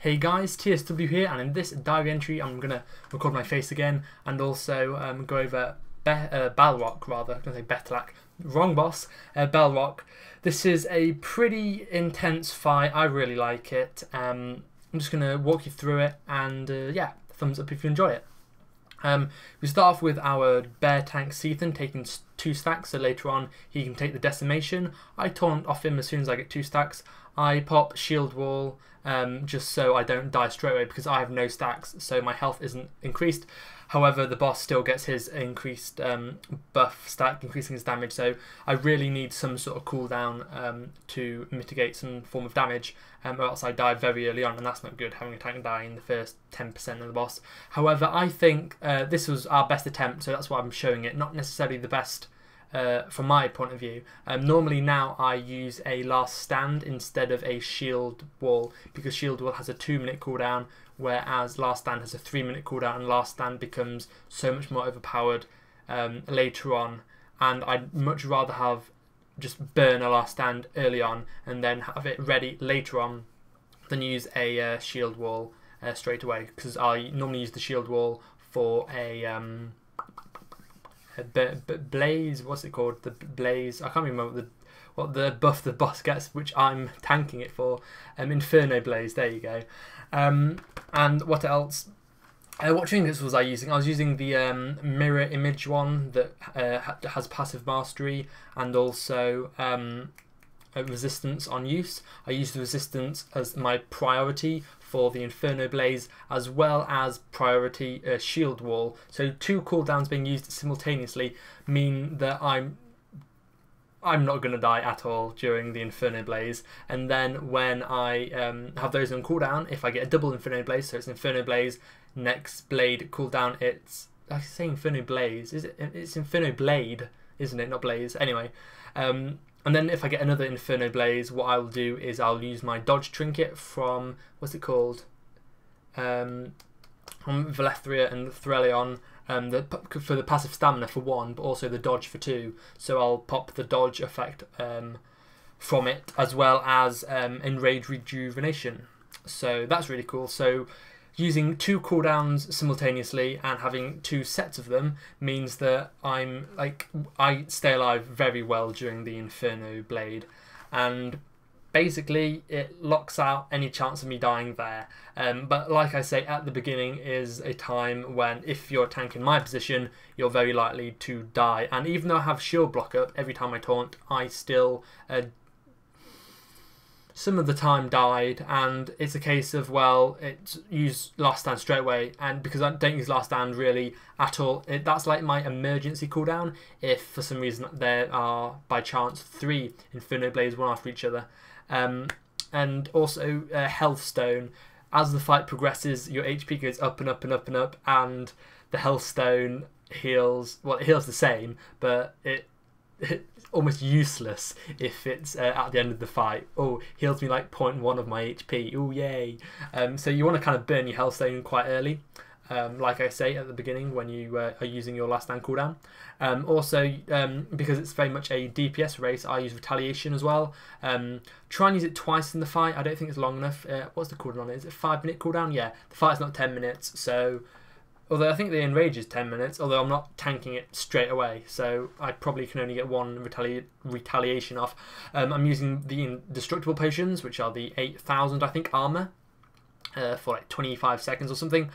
Hey guys, TSW here, and in this diary entry I'm going to record my face again and also go over Baleroc, rather. I'm going to say Betlac. Wrong boss. Baleroc. This is a pretty intense fight. I really like it. I'm just going to walk you through it and yeah, thumbs up if you enjoy it. We start off with our bear tank Sethan taking 2 stacks, so later on he can take the decimation. I taunt off him as soon as I get 2 stacks. I pop shield wall just so I don't die straight away because I have no stacks, so my health isn't increased. However, the boss still gets his increased buff stack, increasing his damage, so I really need some sort of cooldown to mitigate some form of damage, or else I die very early on, and that's not good, having a tank die in the first 10% of the boss. However, I think this was our best attempt, so that's why I'm showing it, not necessarily the best from my point of view. Normally now I use a last stand instead of a shield wall, because shield wall has a 2-minute cooldown, whereas last stand has a 3-minute cooldown, and last stand becomes so much more overpowered later on, and I'd much rather have just burn a last stand early on and then have it ready later on than use a shield wall straight away, because I normally use the shield wall for a blaze, what's it called? The blaze, I can't remember what the buff the boss gets, which I'm tanking it for. Inferno blaze, there you go. And what else? What trinkets was I using? I was using the mirror image one that has passive mastery and also resistance on use. I used the resistance as my priority for the Inferno Blaze, as well as priority shield wall. So 2 cooldowns being used simultaneously mean that I'm not going to die at all during the Inferno Blaze. And then when I have those on cooldown, if I get a double Inferno Blaze, so it's Inferno Blaze, next blade cooldown, it's, I say Inferno Blaze, is it? It's Inferno Blade, isn't it? Not Blaze. Anyway, and then if I get another Inferno Blaze, what I'll do is I'll use my dodge trinket from, what's it called? From Valethria and Threlion, for the passive stamina for 1, but also the dodge for 2. So I'll pop the dodge effect from it, as well as enrage rejuvenation. So that's really cool. So using 2 cooldowns simultaneously and having 2 sets of them means that I stay alive very well during the Inferno Blade, and basically it locks out any chance of me dying there. But like I say, at the beginning is a time when, if you're a tank in my position, you're very likely to die. And even though I have shield block up every time I taunt, I still some of the time died, and it's a case of, well, it's use last stand straight away, and because I don't use last stand really at all, that's like my emergency cooldown if for some reason there are by chance 3 Inferno Blades one after each other. And also health stone. As the fight progresses, your HP goes up and up and up and up, and the health stone heals, well, it heals the same, but it's almost useless if it's at the end of the fight. Oh, heals me like 0.1 of my HP. Oh, yay. So you want to kind of burn your health stone quite early, like I say at the beginning when you are using your last stand cooldown. Also, because it's very much a DPS race, I use retaliation as well. Try and use it twice in the fight. I don't think it's long enough. What's the cooldown on it? Is it 5-minute cooldown? Yeah, the fight's not 10 minutes, so although I think the enrage is 10 minutes, although I'm not tanking it straight away, so I probably can only get 1 retaliation off. I'm using the indestructible potions, which are the 8,000, I think, armor, for like 25 seconds or something.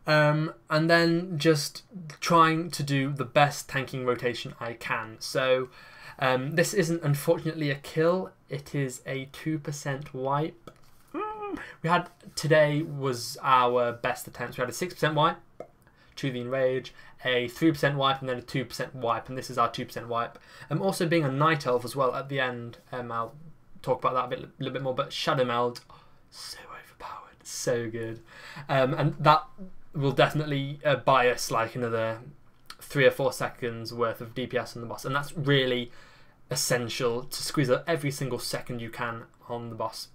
And then just trying to do the best tanking rotation I can. So this isn't unfortunately a kill, it is a 2% wipe. We had, today was our best attempts. We had a 6% wipe to the enrage, a 3% wipe, and then a 2% wipe, and this is our 2% wipe. Also being a night elf as well at the end, I'll talk about that a little bit more, but Shadow Meld, so overpowered, so good. And that will definitely buy us like another 3 or 4 seconds worth of DPS on the boss, and that's really essential to squeeze out every single second you can on the boss.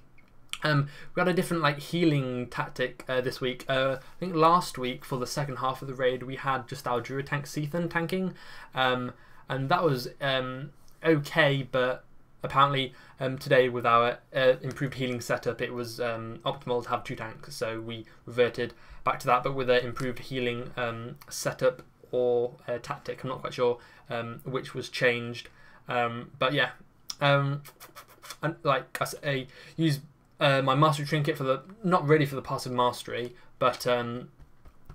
We had a different like healing tactic this week. I think last week for the second half of the raid we had just our Druid tank Sethan tanking, and that was okay, but apparently today with our improved healing setup, it was optimal to have 2 tanks, so we reverted back to that. But with an improved healing setup or tactic, I'm not quite sure which was changed. But yeah, and like I say, use my mastery trinket for the, not really for the passive mastery, but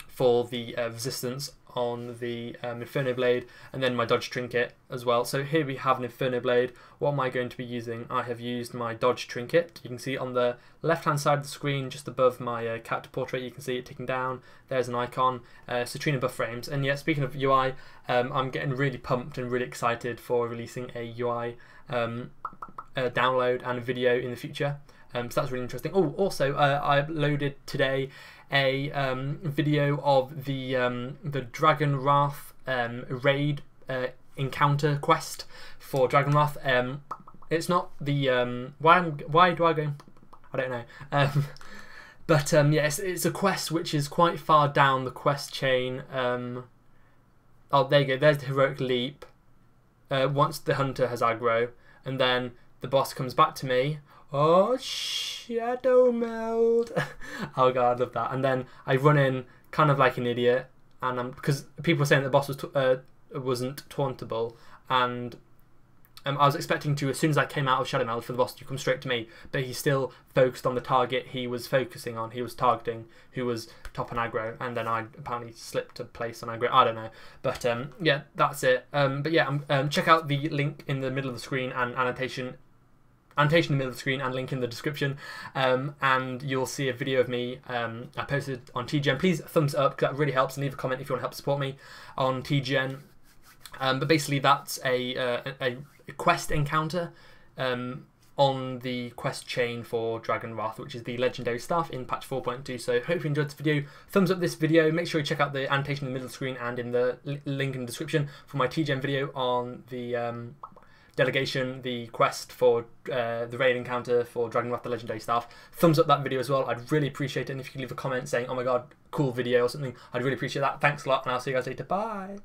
for the resistance on the Inferno Blade, and then my dodge trinket as well. So here we have an Inferno Blade. What am I going to be using? I have used my dodge trinket. You can see on the left hand side of the screen, just above my character portrait, you can see it ticking down. There's an icon, Citrina buff frames. And yeah, speaking of UI, I'm getting really pumped and really excited for releasing a UI download and a video in the future. So that's really interesting. Oh, also I uploaded today a video of the Dragon Wrath raid encounter quest for Dragon Wrath. It's not the why do I go? I don't know. But yeah, it's a quest which is quite far down the quest chain. Oh, there you go. There's the heroic leap. Once the hunter has aggro, and then the boss comes back to me. Oh, shadow meld. Oh god, I love that. And then I run in kind of like an idiot, and because people were saying the boss wasn't tauntable, and I was expecting to, as soon as I came out of shadow meld, for the boss to come straight to me, but he still focused on the target he was focusing on. He was targeting who was top on aggro, and then I apparently slipped a place on aggro. I don't know, but yeah, that's it. But yeah, check out the link in the middle of the screen and annotation in the middle of the screen and link in the description, and you'll see a video of me I posted on TGN. Please thumbs up, because that really helps, and leave a comment if you want to help support me on TGN. But basically that's a quest encounter on the quest chain for Dragon Wrath, which is the legendary staff in patch 4.2. So hope you enjoyed this video. Thumbs up this video. Make sure you check out the annotation in the middle of the screen and in the link in the description for my TGN video on the delegation, the quest for the raid encounter for Dragon Wrath, the legendary staff. Thumbs up that video as well. I'd really appreciate it. And if you could leave a comment saying, oh my god, cool video or something, I'd really appreciate that. Thanks a lot, and I'll see you guys later. Bye.